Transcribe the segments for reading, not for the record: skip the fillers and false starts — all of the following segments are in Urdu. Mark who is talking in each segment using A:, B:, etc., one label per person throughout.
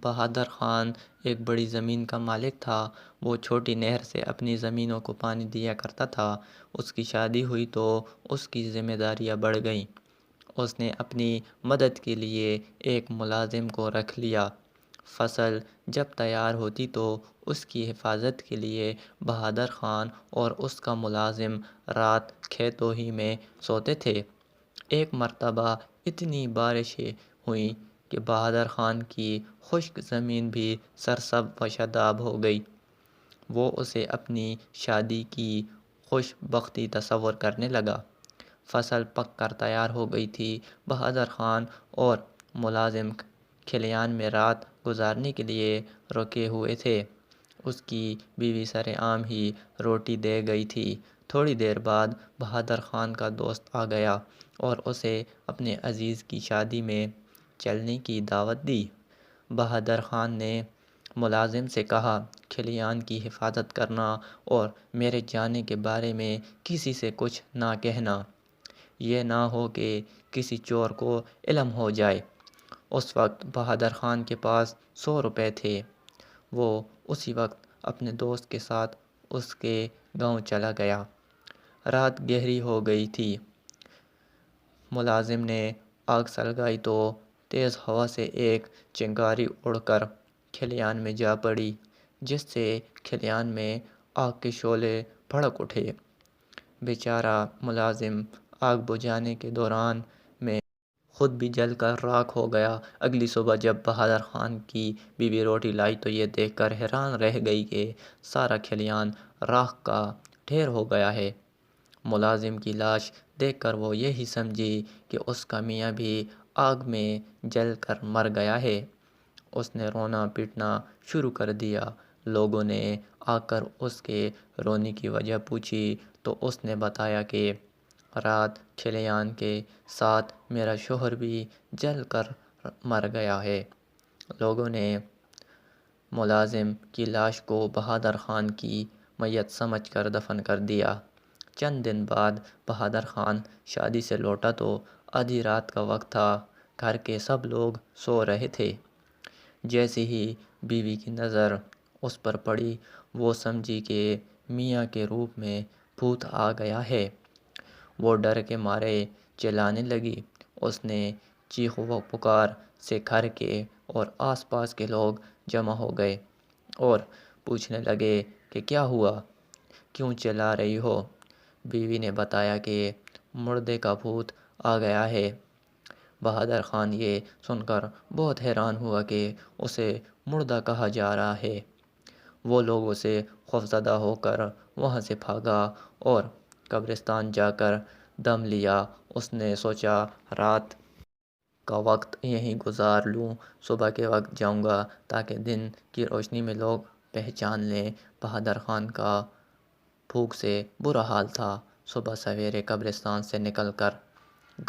A: بہادر خان ایک بڑی زمین کا مالک تھا۔ وہ چھوٹی نہر سے اپنی زمینوں کو پانی دیا کرتا تھا۔ اس کی شادی ہوئی تو اس کی ذمہ داریاں بڑھ گئیں۔ اس نے اپنی مدد کے لیے ایک ملازم کو رکھ لیا۔ فصل جب تیار ہوتی تو اس کی حفاظت کے لیے بہادر خان اور اس کا ملازم رات کھیتوں ہی میں سوتے تھے۔ ایک مرتبہ اتنی بارشیں ہوئیں کہ بہادر خان کی خشک زمین بھی سرسبز و شاداب ہو گئی۔ وہ اسے اپنی شادی کی خوش بختی تصور کرنے لگا۔ فصل پک کر تیار ہو گئی تھی۔ بہادر خان اور ملازم کھلیان میں رات گزارنے کے لیے رکے ہوئے تھے۔ اس کی بیوی سرعام ہی روٹی دے گئی تھی۔ تھوڑی دیر بعد بہادر خان کا دوست آ گیا اور اسے اپنے عزیز کی شادی میں چلنے کی دعوت دی۔ بہادر خان نے ملازم سے کہا، کھلیان کی حفاظت کرنا اور میرے جانے کے بارے میں کسی سے کچھ نہ کہنا۔ یہ نہ ہو کہ کسی چور کو علم ہو جائے۔ اس وقت بہادر خان کے پاس 100 روپے تھے۔ وہ اسی وقت اپنے دوست کے ساتھ اس کے گاؤں چلا گیا۔ رات گہری ہو گئی تھی۔ ملازم نے آگ سلگائی تو تیز ہوا سے ایک چنگاری اڑ کر کھلیان میں جا پڑی، جس سے کھلیان میں آگ کے شعلے بھڑک اٹھے۔ بیچارہ ملازم آگ بجھانے کے دوران میں خود بھی جل کر راکھ ہو گیا۔ اگلی صبح جب بہادر خان کی بیوی روٹی لائی تو یہ دیکھ کر حیران رہ گئی کہ سارا کھلیان راکھ کا ڈھیر ہو گیا ہے۔ ملازم کی لاش دیکھ کر وہ یہی سمجھی کہ اس کا میاں بھی آگ میں جل کر مر گیا ہے۔ اس نے رونا پیٹنا شروع کر دیا۔ لوگوں نے آ کر اس کے رونے کی وجہ پوچھی تو اس نے بتایا کہ رات کھلیان کے ساتھ میرا شوہر بھی جل کر مر گیا ہے۔ لوگوں نے ملازم کی لاش کو بہادر خان کی میت سمجھ کر دفن کر دیا۔ چند دن بعد بہادر خان شادی سے لوٹا تو آدھی رات کا وقت تھا۔ گھر کے سب لوگ سو رہے تھے۔ جیسے ہی بیوی کی نظر اس پر پڑی، وہ سمجھی کہ میاں کے روپ میں بھوت آ گیا ہے۔ وہ ڈر کے مارے چلانے لگی۔ اس نے چیخ و پکار سے گھر کے اور آس پاس کے لوگ جمع ہو گئے اور پوچھنے لگے کہ کیا ہوا، کیوں چلا رہی ہو؟ بیوی نے بتایا کہ مردے کا بھوت آ گیا ہے۔ بہادر خان یہ سن کر بہت حیران ہوا کہ اسے مردہ کہا جا رہا ہے۔ وہ لوگوں سے خوفزدہ ہو کر وہاں سے بھاگا اور قبرستان جا کر دم لیا۔ اس نے سوچا رات کا وقت یہیں گزار لوں، صبح کے وقت جاؤں گا تاکہ دن کی روشنی میں لوگ پہچان لیں۔ بہادر خان کا بھوک سے برا حال تھا۔ صبح سویرے قبرستان سے نکل کر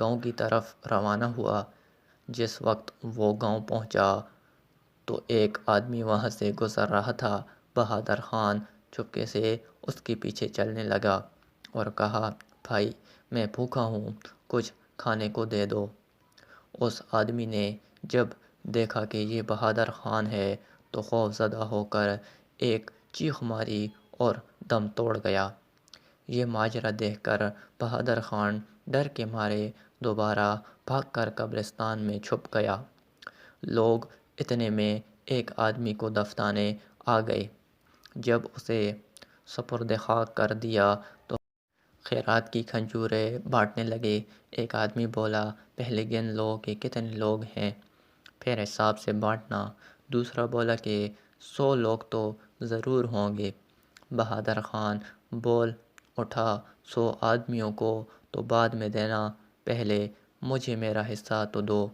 A: گاؤں کی طرف روانہ ہوا۔ جس وقت وہ گاؤں پہنچا تو ایک آدمی وہاں سے گزر رہا تھا۔ بہادر خان چپکے سے اس کے پیچھے چلنے لگا اور کہا، بھائی میں بھوکا ہوں، کچھ کھانے کو دے دو۔ اس آدمی نے جب دیکھا کہ یہ بہادر خان ہے تو خوف زدہ ہو کر ایک چیخ ماری اور دم توڑ گیا۔ یہ ماجرا دیکھ کر بہادر خان ڈر کے مارے دوبارہ بھاگ کر قبرستان میں چھپ گیا۔ لوگ اتنے میں ایک آدمی کو دفنانے آ گئے۔ جب اسے سپرد خاک کر دیا تو خیرات کی کھجوریں بانٹنے لگے۔ ایک آدمی بولا، پہلے گن لو کہ کتنے لوگ ہیں، پھر حساب سے بانٹنا۔ دوسرا بولا کہ 100 لوگ تو ضرور ہوں گے۔ بہادر خان بول اٹھا، 100 آدمیوں کو تو بعد میں دینا، پہلے مجھے میرا حصہ تو دو۔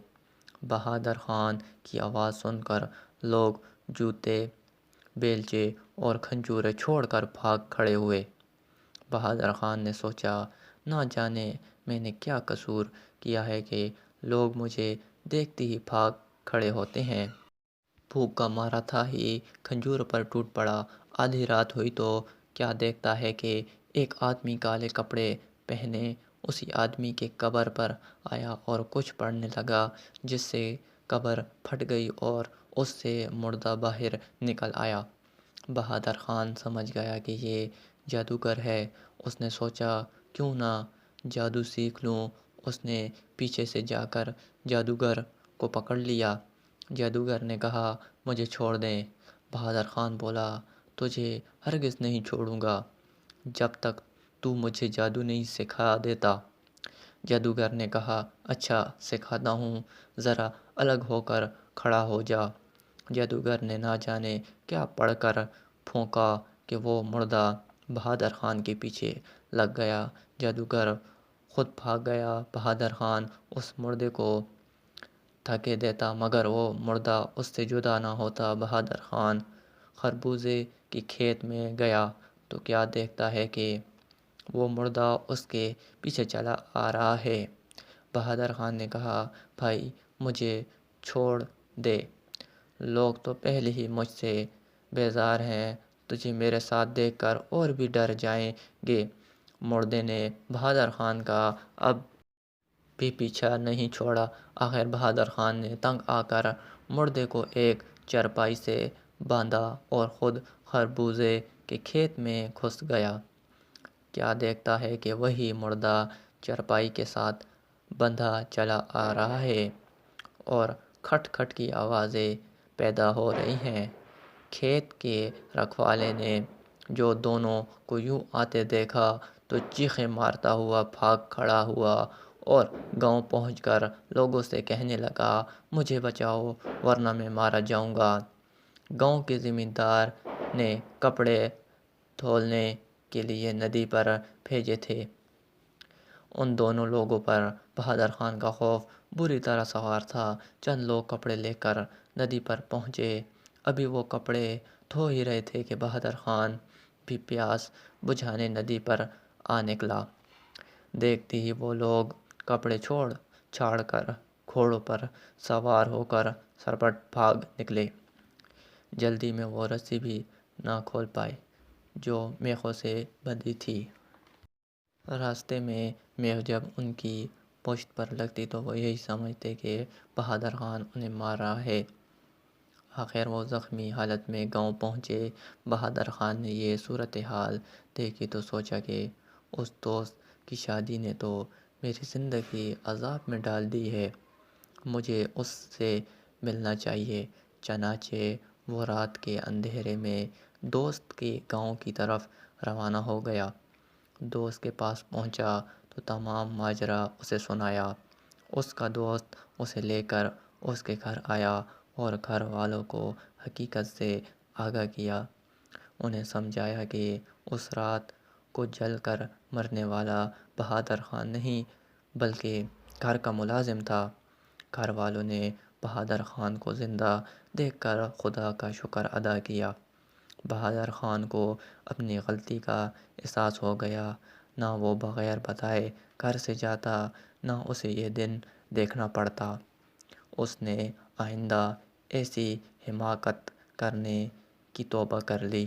A: بہادر خان کی آواز سن کر لوگ جوتے، بیلچے اور کھجوریں چھوڑ کر بھاگ کھڑے ہوئے۔ بہادر خان نے سوچا، نہ جانے میں نے کیا قصور کیا ہے کہ لوگ مجھے دیکھتے ہی بھاگ کھڑے ہوتے ہیں۔ بھوک کا مارا تھا ہی کھجور پر ٹوٹ پڑا۔ آدھی رات ہوئی تو کیا دیکھتا ہے کہ ایک آدمی کالے کپڑے پہنے اسی آدمی کے قبر پر آیا اور کچھ پڑھنے لگا، جس سے قبر پھٹ گئی اور اس سے مردہ باہر نکل آیا۔ بہادر خان سمجھ گیا کہ یہ جادوگر ہے۔ اس نے سوچا کیوں نہ جادو سیکھ لوں۔ اس نے پیچھے سے جا کر جادوگر کو پکڑ لیا۔ جادوگر نے کہا مجھے چھوڑ دیں۔ بہادر خان بولا تجھے ہرگز نہیں چھوڑوں گا جب تک تو مجھے جادو نہیں سکھا دیتا۔ جادوگر نے کہا اچھا سکھاتا ہوں، ذرا الگ ہو کر کھڑا ہو جا۔ جادوگر نے نہ جانے کیا پڑھ کر پھونکا کہ وہ مردہ بہادر خان کے پیچھے لگ گیا۔ جادوگر خود بھاگ گیا۔ بہادر خان اس مردے کو دھکے دیتا مگر وہ مردہ اس سے جدا نہ ہوتا۔ بہادر خان خربوزے کے کھیت میں گیا تو کیا دیکھتا ہے کہ وہ مردہ اس کے پیچھے چلا آ رہا ہے۔ بہادر خان نے کہا بھائی مجھے چھوڑ دے، لوگ تو پہلے ہی مجھ سے بیزار ہیں، تجھے میرے ساتھ دیکھ کر اور بھی ڈر جائیں گے۔ مردے نے بہادر خان کا اب بھی پیچھا نہیں چھوڑا۔ آخر بہادر خان نے تنگ آ کر مردے کو ایک چارپائی سے باندھا اور خود خربوزے کے کھیت میں گھس گیا۔ کیا دیکھتا ہے کہ وہی مردہ چارپائی کے ساتھ بندھا چلا آ رہا ہے اور کھٹ کھٹ کی آوازیں پیدا ہو رہی ہیں۔ کھیت کے رکھوالے نے جو دونوں کو یوں آتے دیکھا تو چیخیں مارتا ہوا بھاگ کھڑا ہوا اور گاؤں پہنچ کر لوگوں سے کہنے لگا مجھے بچاؤ ورنہ میں مارا جاؤں گا۔ گاؤں کے زمیندار نے کپڑے دھونے کے لیے ندی پر بھیجے تھے۔ ان دونوں لوگوں پر بہادر خان کا خوف بری طرح سوار تھا۔ چند لوگ کپڑے لے کر ندی پر پہنچے۔ ابھی وہ کپڑے دھو ہی رہے تھے کہ بہادر خان بھی پیاس بجھانے ندی پر آ نکلا۔ دیکھتے ہی وہ لوگ کپڑے چھاڑ کر گھوڑوں پر سوار ہو کر سرپٹ بھاگ نکلے۔ جلدی میں وہ رسی بھی نہ کھول پائے جو میخوں سے بندھی تھی۔ راستے میں میخ جب ان کی پشت پر لگتی تو وہ یہی سمجھتے کہ بہادر خان انہیں مار رہا ہے۔ آخر وہ زخمی حالت میں گاؤں پہنچے۔ بہادر خان نے یہ صورتحال دیکھی تو سوچا کہ اس دوست کی شادی نے تو میری زندگی عذاب میں ڈال دی ہے، مجھے اس سے ملنا چاہیے۔ چنانچہ وہ رات کے اندھیرے میں دوست کے گاؤں کی طرف روانہ ہو گیا۔ دوست کے پاس پہنچا تو تمام ماجرا اسے سنایا۔ اس کا دوست اسے لے کر اس کے گھر آیا اور گھر والوں کو حقیقت سے آگاہ کیا۔ انہیں سمجھایا کہ اس رات کو جل کر مرنے والا بہادر خان نہیں بلکہ گھر کا ملازم تھا۔ گھر والوں نے بہادر خان کو زندہ دیکھ کر خدا کا شکر ادا کیا۔ بہادر خان کو اپنی غلطی کا احساس ہو گیا۔ نہ وہ بغیر بتائے گھر سے جاتا، نہ اسے یہ دن دیکھنا پڑتا۔ اس نے آئندہ ایسی حماقت کرنے کی توبہ کر لی۔